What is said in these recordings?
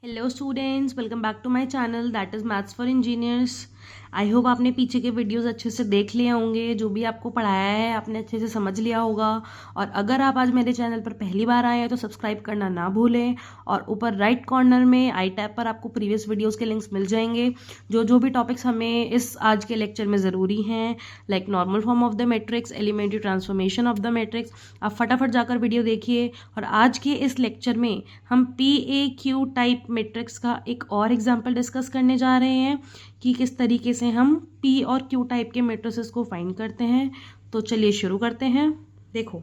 Hello students, welcome back to my channel that is maths for engineers. I hope आपने पीछे के videos अच्छे से देख लिए होंगे। जो भी आपको पढ़ाया है आपने अच्छे से समझ लिया होगा। और अगर आप आज मेरे चैनल पर पहली बार आए हैं तो सब्सक्राइब करना ना भूलें। और ऊपर राइट कॉर्नर में आई टैब पर आपको प्रीवियस वीडियोज़ के लिंक्स मिल जाएंगे। जो भी टॉपिक्स हमें इस आज के लेक्चर में ज़रूरी हैं, like normal form of the matrix, elementary transformation of the matrix, आप फटाफट जाकर वीडियो देखिए। और आज के इस लेक्चर में हम PAQ टाइप मैट्रिक्स का एक और एग्जाम्पल डिस्कस करने जा रहे हैं कि किस तरीके से हम P और Q टाइप के मैट्रिसेस को फाइंड करते हैं। तो चलिए शुरू करते हैं। देखो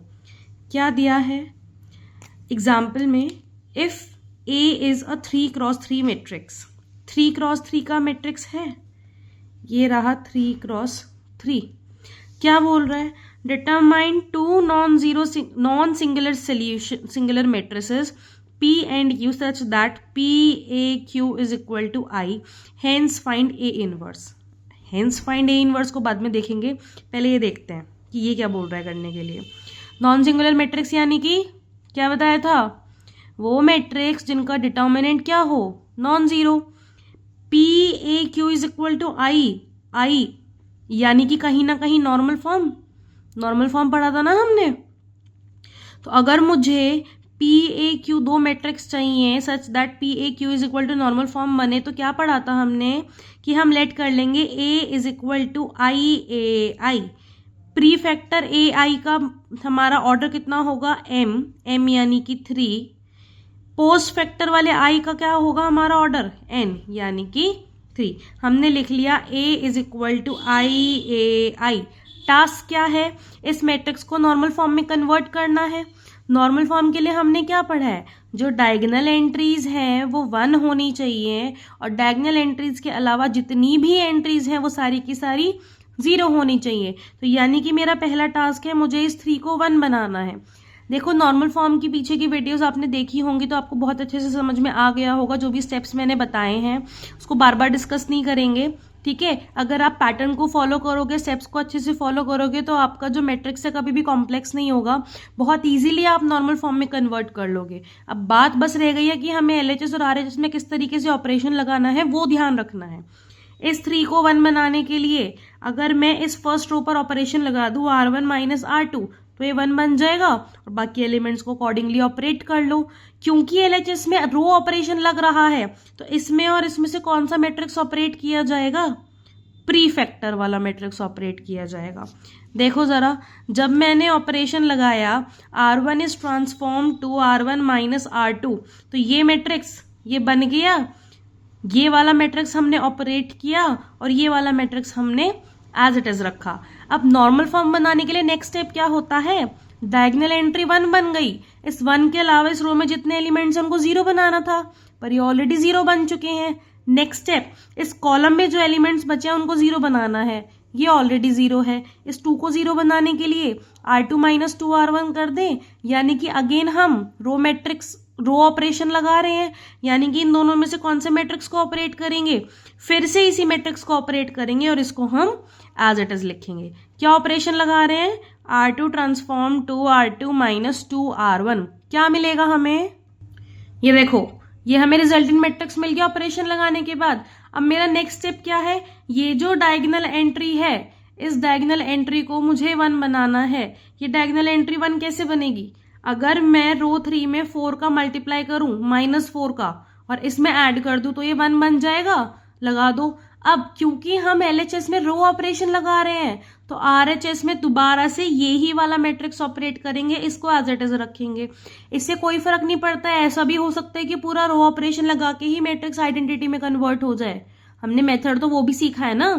क्या दिया है एग्जाम्पल में, if A is a 3x3 matrix. 3x3 का मैट्रिक्स है, ये रहा 3x3। क्या बोल रहा है? Determine two non singular matrices P and Q such that PAQ is equal to I, hence find A inverse। hence find A inverse को बाद में देखेंगे, पहले ये देखते हैं कि ये क्या बोल रहा है करने के लिए। नॉन सिंगुलर मैट्रिक्स यानी कि क्या बताया था? वो मैट्रिक्स जिनका डिटर्मिनेंट क्या हो, non zero. PAQ is equal to I यानी कि कहीं ना कहीं नॉर्मल फॉर्म पढ़ा था ना हमने। तो अगर मुझे PAQ दो मैट्रिक्स चाहिए such that PAQ is equal to normal form बने, तो क्या पढ़ा था हमने कि हम लेट कर लेंगे A is equal to IAI। Pre factor AI का हमारा ऑर्डर कितना होगा? M यानी कि 3। पोस्ट फैक्टर वाले I का क्या होगा हमारा ऑर्डर? N यानी कि 3। हमने लिख लिया A is equal to IAI। Task क्या है? इस मैट्रिक्स को नॉर्मल फॉर्म में कन्वर्ट करना है। नॉर्मल फॉर्म के लिए हमने क्या पढ़ा है? जो डायगोनल एंट्रीज हैं वो 1 होनी चाहिए, और डायगोनल एंट्रीज के अलावा जितनी भी एंट्रीज हैं वो सारी की सारी 0 होनी चाहिए। तो यानी कि मेरा पहला टास्क है, मुझे इस 3 को 1 बनाना है। देखो नॉर्मल फॉर्म की पीछे की वीडियोस आपने देखी होंगी तो आपको बहुत अच्छे से समझ में आ गया होगा। जो भी स्टेप्स मैंने बताए हैं उसको बार बार डिस्कस नहीं करेंगे, ठीक है। अगर आप पैटर्न को फॉलो करोगे, स्टेप्स को अच्छे से फॉलो करोगे तो आपका जो मैट्रिक्स है कभी भी कॉम्प्लेक्स नहीं होगा, बहुत इजीली आप नॉर्मल फॉर्म में कन्वर्ट कर लोगे। अब बात बस रह गई है कि हमें LHS और RHS में किस तरीके से ऑपरेशन लगाना है, वो ध्यान रखना है। इस 3 को 1 बनाने के लिए अगर मैं इस फर्स्ट रो पर ऑपरेशन लगा दूं R1 माइनस R2 तो ये 1 बन जाएगा, और बाकी एलिमेंट्स को अकॉर्डिंगली ऑपरेट कर लो। क्योंकि LHS में रो ऑपरेशन लग रहा है तो इसमें और इसमें से कौन सा मैट्रिक्स ऑपरेट किया जाएगा? प्री फैक्टर वाला मैट्रिक्स ऑपरेट किया जाएगा। देखो जरा, जब मैंने ऑपरेशन लगाया R1 is transform to R1 minus R2 तो ये मैट्रिक्स ये बन गया। ये वाला मैट्रिक्स हमने ऑपरेट किया और ये वाला मैट्रिक्स हमने एज इट इज रखा। अब नॉर्मल फॉर्म बनाने के लिए नेक्स्ट स्टेप क्या होता है? डायगोनल एंट्री 1 बन गई। इस 1 के अलावा इस रो में जितने एलिमेंट्स हैं उनको 0 बनाना था, पर ये ऑलरेडी 0 बन चुके हैं। नेक्स्ट स्टेप, इस कॉलम में जो एलिमेंट्स बचे हैं उनको 0 बनाना है, ये ऑलरेडी 0 है। इस 2 को 0 बनाने के लिए R2 माइनस 2R1 कर दें, यानी कि अगेन हम रो ऑपरेशन लगा रहे हैं, यानी कि इन दोनों में से कौन से मैट्रिक्स को ऑपरेट करेंगे? फिर से इसी मैट्रिक्स को ऑपरेट करेंगे और इसको हम एज इट इज लिखेंगे। क्या ऑपरेशन लगा रहे हैं? R2 transform to R2 minus 2R1। क्या मिलेगा हमें? ये देखो, ये हमें रिजल्टेंट मैट्रिक्स मिल गया ऑपरेशन लगाने के बाद। अब मेरा नेक्स्ट स्टेप क्या है? ये जो डायगोनल एंट्री है, इस डायगोनल एंट्री को मुझे 1 बनाना है। ये डायगोनल एंट्री 1 कैसे बनेगी? अगर मैं रो 3 में 4 का मल्टीप्लाई करूं -4 का और इसमें ऐड कर दूं तो ये 1 बन जाएगा। लगा दो। अब क्योंकि हम LHS में रो ऑपरेशन लगा रहे हैं तो RHS में दोबारा से यही वाला मैट्रिक्स ऑपरेट करेंगे, इसको एज इट इज रखेंगे। इससे कोई फर्क नहीं पड़ता है। ऐसा भी हो सकता है कि पूरा रो ऑपरेशन लगा के ही मैट्रिक्स आइडेंटिटी में कन्वर्ट हो जाए। हमने मेथड तो वो भी सीखा है ना।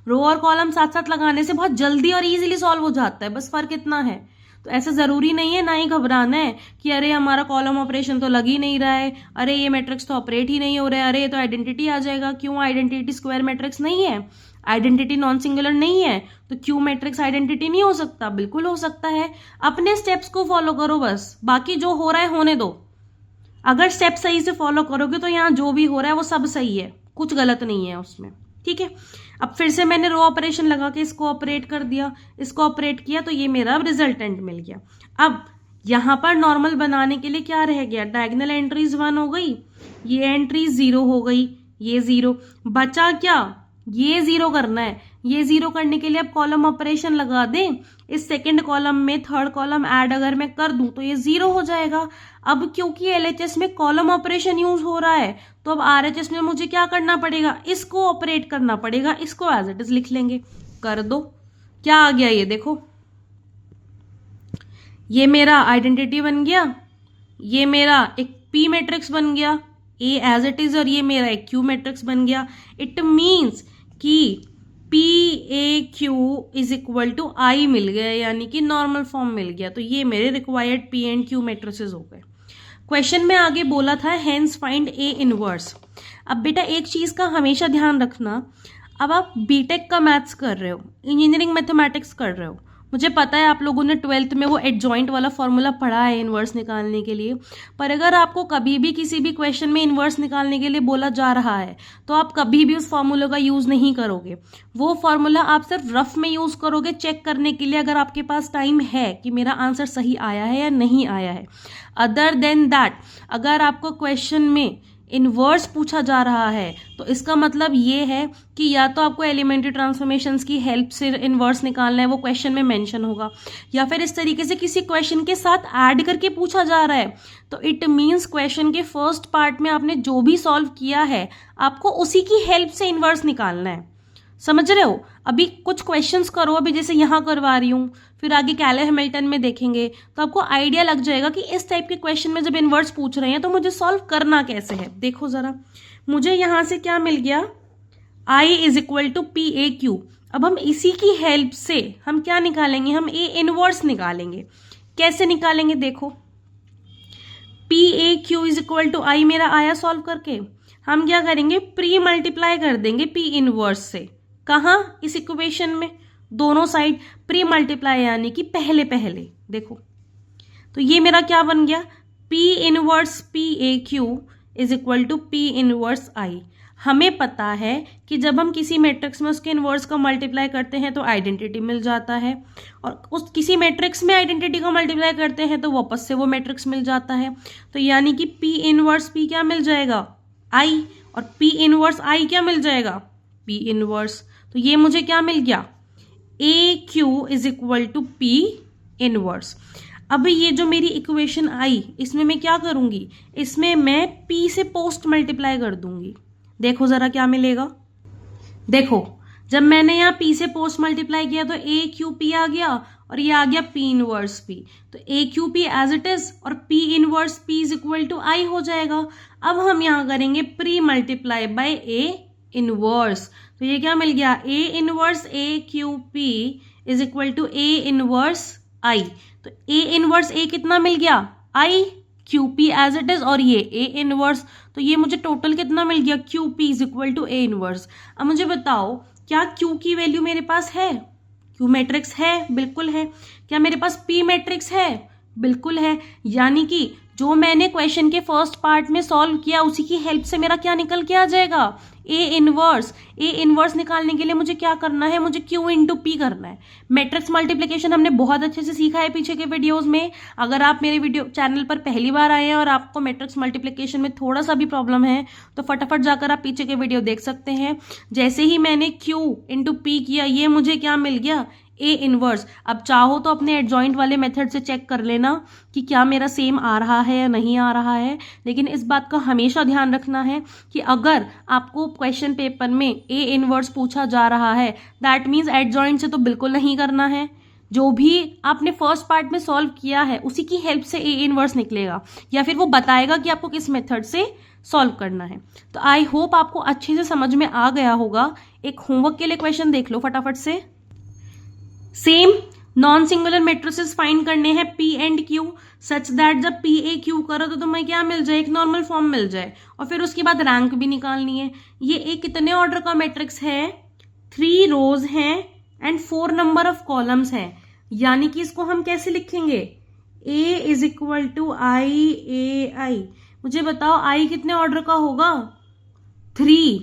रो और कॉलम साथ साथ लगाने से बहुत जल्दी और इजीली सॉल्व हो जाता है, बस फर्क इतना है। तो ऐसा जरूरी नहीं है, ना ही घबराना है कि अरे हमारा कॉलम ऑपरेशन तो लग ही नहीं रहा है, अरे ये मैट्रिक्स तो ऑपरेट ही नहीं हो रहा है, अरे ये तो आइडेंटिटी आ जाएगा। क्यों? आइडेंटिटी स्क्वायर मैट्रिक्स नहीं है, आइडेंटिटी नॉन सिंगुलर नहीं है, तो क्यों मैट्रिक्स आइडेंटिटी नहीं हो सकता? बिल्कुल हो सकता है। अपने स्टेप्स को फॉलो करो, बस बाकी जो हो रहा है होने दो। अगर स्टेप सही से फॉलो करोगे तो यहाँ जो भी हो रहा है वो सब सही है, कुछ गलत नहीं है उसमें, ठीक है। अब फिर से मैंने रो ऑपरेशन लगा के इसको ऑपरेट कर दिया, इसको ऑपरेट किया तो ये मेरा रिजल्टेंट मिल गया। अब यहाँ पर नॉर्मल बनाने के लिए क्या रह गया? डायगोनल एंट्रीज 1 हो गई, ये एंट्री 0 हो गई, ये 0 बचा। क्या? ये 0 करना है। ये 0 करने के लिए अब कॉलम ऑपरेशन लगा दें। इस सेकंड कॉलम में थर्ड कॉलम ऐड अगर मैं कर दूं तो ये 0 हो जाएगा। अब क्योंकि एलएचएस में कॉलम ऑपरेशन यूज हो रहा है तो अब आरएचएस में मुझे क्या करना पड़ेगा? इसको ऑपरेट करना पड़ेगा। इसको एज इट इज लिख लेंगे। कर दो। क्या आ गया? ये देखो, ये मेरा आइडेंटिटी बन गया, ये मेरा एक पी मैट्रिक्स बन गया ए एज इट इज, और ये मेरा एक क्यू मैट्रिक्स बन गया। इट मीन्स कि P A Q is equal to I मिल गया, यानी कि नॉर्मल फॉर्म मिल गया। तो ये मेरे required P and Q matrices हो गए। क्वेश्चन में आगे बोला था हेंस फाइंड ए इनवर्स। अब बेटा एक चीज का हमेशा ध्यान रखना, अब आप बीटेक का मैथ्स कर रहे हो, इंजीनियरिंग मैथमेटिक्स कर रहे हो, मुझे पता है आप लोगों ने 12th में वो एडजॉइंट वाला फॉर्मूला पढ़ा है इनवर्स निकालने के लिए, पर अगर आपको कभी भी किसी भी क्वेश्चन में इनवर्स निकालने के लिए बोला जा रहा है तो आप कभी भी उस फॉर्मूला का यूज नहीं करोगे। वो फॉर्मूला आप सिर्फ रफ में यूज करोगे चेक करने के लिए, अगर आपके पास टाइम है कि मेरा आंसर सही आया है या नहीं आया है। अदर देन दैट अगर आपको क्वेश्चन में इनवर्स पूछा जा रहा है तो इसका मतलब ये है कि या तो आपको एलिमेंट्री ट्रांसफॉर्मेशंस की हेल्प से इनवर्स निकालना है, वो क्वेश्चन में मेंशन होगा, या फिर इस तरीके से किसी क्वेश्चन के साथ ऐड करके पूछा जा रहा है। तो इट मीन्स क्वेश्चन के फर्स्ट पार्ट में आपने जो भी सॉल्व किया है आपको उसी की हेल्प से इनवर्स निकालना है। समझ रहे हो? अभी कुछ क्वेश्चंस करो, अभी जैसे यहाँ करवा रही हूँ, फिर आगे कैले हैमिल्टन में देखेंगे तो आपको आइडिया लग जाएगा कि इस टाइप के क्वेश्चन में जब इनवर्स पूछ रहे हैं तो मुझे सॉल्व करना कैसे है। देखो जरा, मुझे यहां से क्या मिल गया? I is equal to P A Q. अब हम इसी की हेल्प से हम क्या निकालेंगे? हम ए इनवर्स निकालेंगे। कैसे निकालेंगे? देखो, P A Q is equal to I मेरा आया सॉल्व करके, हम क्या करेंगे? प्री मल्टीप्लाई कर देंगे पी इनवर्स से। कहाँ? इस इक्वेशन में दोनों साइड प्री मल्टीप्लाई, यानी कि पहले पहले। देखो तो ये मेरा क्या बन गया? P inverse P A Q is equal to P inverse I. हमें पता है कि जब हम किसी मैट्रिक्स में उसके इनवर्स का मल्टीप्लाई करते हैं तो आइडेंटिटी मिल जाता है, और उस किसी मैट्रिक्स में आइडेंटिटी का मल्टीप्लाई करते हैं तो वापस से वो मैट्रिक्स मिल जाता है। तो यानी कि P इनवर्स P क्या मिल जाएगा? I, और P इनवर्स I क्या मिल जाएगा? P inverse. तो ये मुझे क्या मिल गया? A Q is equal to P inverse. अब ये जो मेरी इक्वेशन आई, इसमें मैं क्या करूंगी? इसमें मैं पी से पोस्ट मल्टीप्लाई कर दूंगी। देखो जरा क्या मिलेगा। देखो, जब मैंने यहाँ पी से पोस्ट मल्टीप्लाई किया तो ए क्यू पी आ गया और ये आ गया पी इनवर्स पी। तो A Q P as it is और P inverse P is equal to I हो जाएगा। अब हम यहाँ करेंगे pre multiply by A inverse. तो ये क्या मिल गया? A inverse A Q P is equal to A inverse I. तो ए इनवर्स ए कितना मिल गया? I, Q P as it is, और ये ए इनवर्स। तो ये मुझे टोटल कितना मिल गया? Q P is equal to A inverse. अब मुझे बताओ, क्या क्यू की वैल्यू मेरे पास है? क्यू मैट्रिक्स है, बिल्कुल है। क्या मेरे पास पी मैट्रिक्स है? बिल्कुल है। यानी कि जो मैंने क्वेश्चन के फर्स्ट पार्ट में सॉल्व किया उसी की हेल्प से मेरा क्या निकल के आ जाएगा? ए इनवर्स। ए इनवर्स निकालने के लिए मुझे क्या करना है? मुझे क्यू इंटू पी करना है। मैट्रिक्स मल्टीप्लिकेशन हमने बहुत अच्छे से सीखा है पीछे के वीडियोस में। अगर आप मेरे वीडियो चैनल पर पहली बार आए हैं और आपको मैट्रिक्स मल्टीप्लिकेशन में थोड़ा सा भी प्रॉब्लम है तो फटाफट जाकर आप पीछे के वीडियो देख सकते हैं। जैसे ही मैंने क्यू इंटू पी किया, ये मुझे क्या मिल गया? A inverse. अब चाहो तो अपने एडजॉइंट वाले मेथड से चेक कर लेना कि क्या मेरा सेम आ रहा है या नहीं आ रहा है, लेकिन इस बात का हमेशा ध्यान रखना है कि अगर आपको क्वेश्चन पेपर में ए इनवर्स पूछा जा रहा है दैट मीन्स एडजॉइंट से तो बिल्कुल नहीं करना है। जो भी आपने फर्स्ट पार्ट में सॉल्व किया है उसी की हेल्प से ए इनवर्स निकलेगा, या फिर वो बताएगा कि आपको किस मेथड से सॉल्व करना है। तो आई होप आपको अच्छे से समझ में आ गया होगा। एक होमवर्क के लिए क्वेश्चन देख लो फटाफट से। Same non singular matrices find करने हैं P and Q such that जब पी ए क्यू करो तो तुम्हें क्या मिल जाए? एक नॉर्मल फॉर्म मिल जाए, और फिर उसके बाद रैंक भी निकालनी है। ये एक कितने ऑर्डर का मैट्रिक्स है? 3 रोज हैं एंड 4 नंबर ऑफ कॉलम्स हैं। यानी कि इसको हम कैसे लिखेंगे? ए इज इक्वल टू आई ए आई। मुझे बताओ आई कितने ऑर्डर का होगा? 3।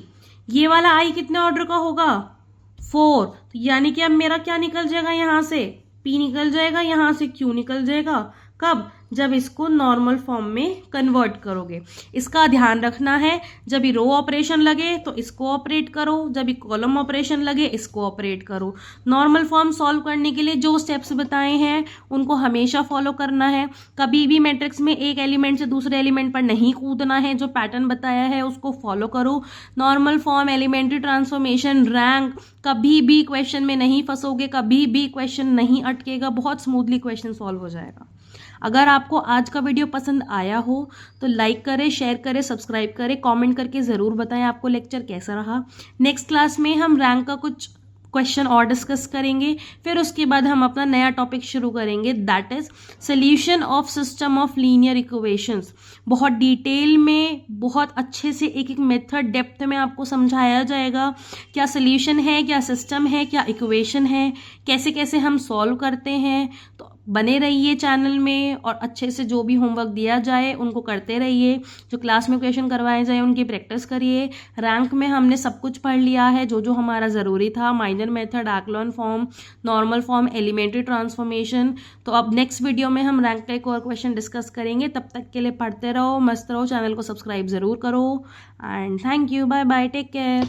ये वाला आई कितने ऑर्डर का होगा? 4। तो यानी कि अब मेरा क्या निकल जाएगा? यहां से P निकल जाएगा, यहां से Q निकल जाएगा। कब? जब इसको नॉर्मल फॉर्म में कन्वर्ट करोगे। इसका ध्यान रखना है, जब ये रो ऑपरेशन लगे तो इसको ऑपरेट करो, जब ये कॉलम ऑपरेशन लगे इसको ऑपरेट करो। नॉर्मल फॉर्म सॉल्व करने के लिए जो स्टेप्स बताए हैं उनको हमेशा फॉलो करना है। कभी भी मैट्रिक्स में एक एलिमेंट से दूसरे एलिमेंट पर नहीं कूदना है, जो पैटर्न बताया है उसको फॉलो करो। Normal form, elementary transformation, rank, कभी भी क्वेश्चन में नहीं फंसोगे, कभी भी क्वेश्चन नहीं अटकेगा, बहुत स्मूथली क्वेश्चन सॉल्व हो जाएगा। अगर आपको आज का वीडियो पसंद आया हो तो लाइक करें, शेयर करें, सब्सक्राइब करें, कमेंट करके ज़रूर बताएं आपको लेक्चर कैसा रहा। नेक्स्ट क्लास में हम रैंक का कुछ क्वेश्चन और डिस्कस करेंगे, फिर उसके बाद हम अपना नया टॉपिक शुरू करेंगे, that is solution of system of linear equations. बहुत डिटेल में, बहुत अच्छे से एक एक मेथड डेप्थ में आपको समझाया जाएगा, क्या सोल्यूशन है, क्या सिस्टम है, क्या इक्वेशन है, कैसे कैसे हम सॉल्व करते हैं। तो बने रहिए चैनल में और अच्छे से जो भी होमवर्क दिया जाए उनको करते रहिए, जो क्लास में क्वेश्चन करवाए जाए उनकी प्रैक्टिस करिए। रैंक में हमने सब कुछ पढ़ लिया है जो जो हमारा ज़रूरी था, minor method, echelon form, normal form, elementary transformation. तो अब नेक्स्ट वीडियो में हम रैंक का एक और क्वेश्चन डिस्कस करेंगे। तब तक के लिए पढ़ते रहो, मस्त रहो, चैनल को सब्सक्राइब ज़रूर करो and thank you, bye bye, take care.